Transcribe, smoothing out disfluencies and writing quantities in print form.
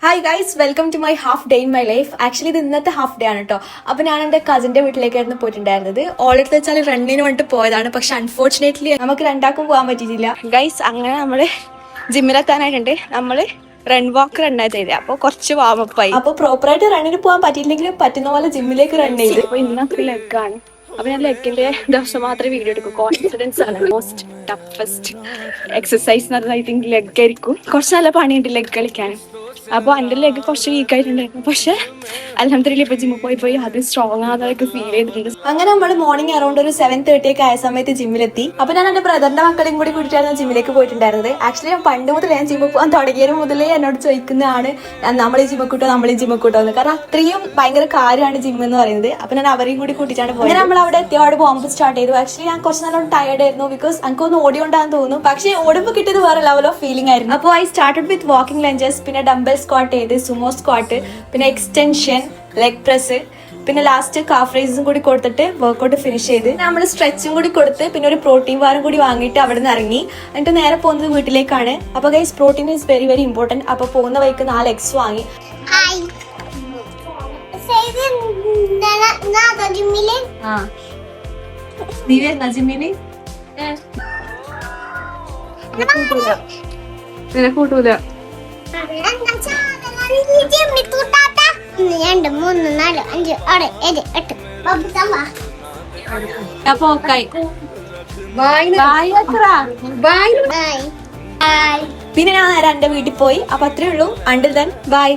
Hi guys, welcome to my half day in my life. Actually ഇത് ഇന്നത്തെ half day ആണ് കേട്ടോ. അപ്പോൾ ഞാൻ എൻ്റെ കസിൻ്റെ വീട്ടിലേക്കായിരുന്നു പോയിട്ടുണ്ടായിരുന്നത്. ഓളെടുത്ത് വെച്ചാൽ റണ്ണിന് വേണ്ടിട്ട് പോയതാണ്. പക്ഷെ അൺഫോർച്ചുനേറ്റ്ലി നമുക്ക് രണ്ടാക്കും പോകാൻ പറ്റിയിട്ടില്ല ഗൈസ്. അങ്ങനെ നമ്മൾ ജിമ്മിലെത്താനായിട്ടുണ്ട്. നമ്മൾ റൺ വാക്ക് റണ്ണായി ചെയ്തത്. അപ്പോൾ കുറച്ച് വാമപ്പായി. അപ്പോൾ പ്രോപ്പറായിട്ട് റണ്ണിന് പോകാൻ പറ്റിയില്ലെങ്കിലും പറ്റുന്ന പോലെ ജിമ്മിലേക്ക് റൺ ചെയ്ത്. അപ്പോൾ ഇന്നത്തെ ലെഗാണ്. അപ്പോൾ ഞാൻ ലെഗിന്റെ ദിവസം മാത്രമേ വീഡിയോ എടുക്കൂ. കോൺഫിഡൻസ് ആണ് മോസ്റ്റ് ടഫസ്റ്റ് എക്സസൈസ് എന്ന് പറഞ്ഞാൽ ഐ തിങ്ക് ലെഗ് ആയിരിക്കും. കുറച്ച് നല്ല പണിയുണ്ട് ലെഗ് കളിക്കാൻ. അപ്പോൾ എൻ്റെ ലെഗ് കുറച്ച് വീക്ക് ആയിട്ടുണ്ടായിരുന്നു. പക്ഷെ അൽഹംദുലില്ലാ ഇപ്പൊ ജിമ്മിൽ പോയി അത് സ്ട്രോങ് ആകാതൊക്കെ ഫീൽ ചെയ്തിട്ടുണ്ട്. അങ്ങനെ നമ്മൾ മോർണിംഗ് അറൌണ്ട് ഒരു 7:30 ഒക്കെ ആയ സമയത്ത് ജിമ്മിലെത്തി. അപ്പോൾ ഞാൻ എൻ്റെ ബ്രദറിന്റെ മക്കളെയും കൂടി കൂട്ടിയിട്ടായിരുന്നു ജിമ്മിലേക്ക് പോയിട്ടുണ്ടായിരുന്നത്. ആക്ച്വലി ഞാൻ പണ്ട് മുതലേ ഞാൻ ജിമ്മിൽ പോകാൻ തുടങ്ങിയത് മുതലേ എന്നോട് ചോദിക്കുന്നതാണ് നമ്മൾ ഈ ജിമ്മിൽ കൂട്ടോ എന്ന്. കാരണം അത്രയും ഭയങ്കര കാര്യമാണ് ജിം എന്ന് പറയുന്നത്. അപ്പോൾ ഞാൻ അവരെയും കൂടി കൂട്ടിയിട്ടാണ് പോയത്. അങ്ങനെ നമ്മൾ അവിടെ എത്തിയ അവിടെ പോകുമ്പോൾ സ്റ്റാർട്ട് ചെയ്തു. ആക്ച്വലി ഞാൻ കുറച്ച് നല്ലോണം ടയർഡ് ആയിരുന്നു. ബിക്കോസ് എനിക്കൊന്ന് ഓടിയോണ്ടാന്ന് തോന്നുന്നു. പക്ഷേ ഓടുമ്പോൾ കിട്ടിയത് വേറെ ലെവൽ ഓഫ് ഫീലിംഗ് ആയിരുന്നു. അപ്പോൾ I started with walking lunges, പിന്നെ ഡംബൽ സ്ക്വാട്ട് ചെയ്ത്, സുമോ സ്ക്വാട്ട്, പിന്നെ എക്സ്റ്റൻഷൻ, ലെഗ് പ്രസ്, പിന്നെ ലാസ്റ്റ് കാഫ് റൈസും കൂടി കൊടുത്തിട്ട് വർക്കൗട്ട് ഫിനിഷ് ചെയ്ത് നമ്മൾ സ്ട്രെച്ചും കൂടി കൊടുത്ത് പിന്നെ ഒരു പ്രോട്ടീൻ ബാറും കൂടി വാങ്ങിയിട്ട് അവിടെ നിന്ന് ഇറങ്ങി. എന്നിട്ട് നേരെ പോകുന്നത് വീട്ടിലേക്കാണ്. അപ്പോൾ guys, protein is very very important. അപ്പോൾ പോകുന്ന വഴിക്ക് 4 eggs വാങ്ങി. നീ വരുന്ന ജിമ്മിന് നിന്നെ കൂട്ടൂല. 1 2 3 4 5 6 7 8 അപ്പൊ ഓക്കായി. പിന്നെ ഞാൻ നേരെ എന്റെ വീട്ടിൽ പോയി. അപ്പൊ അത്രേ ഉള്ളൂ. Until then bye.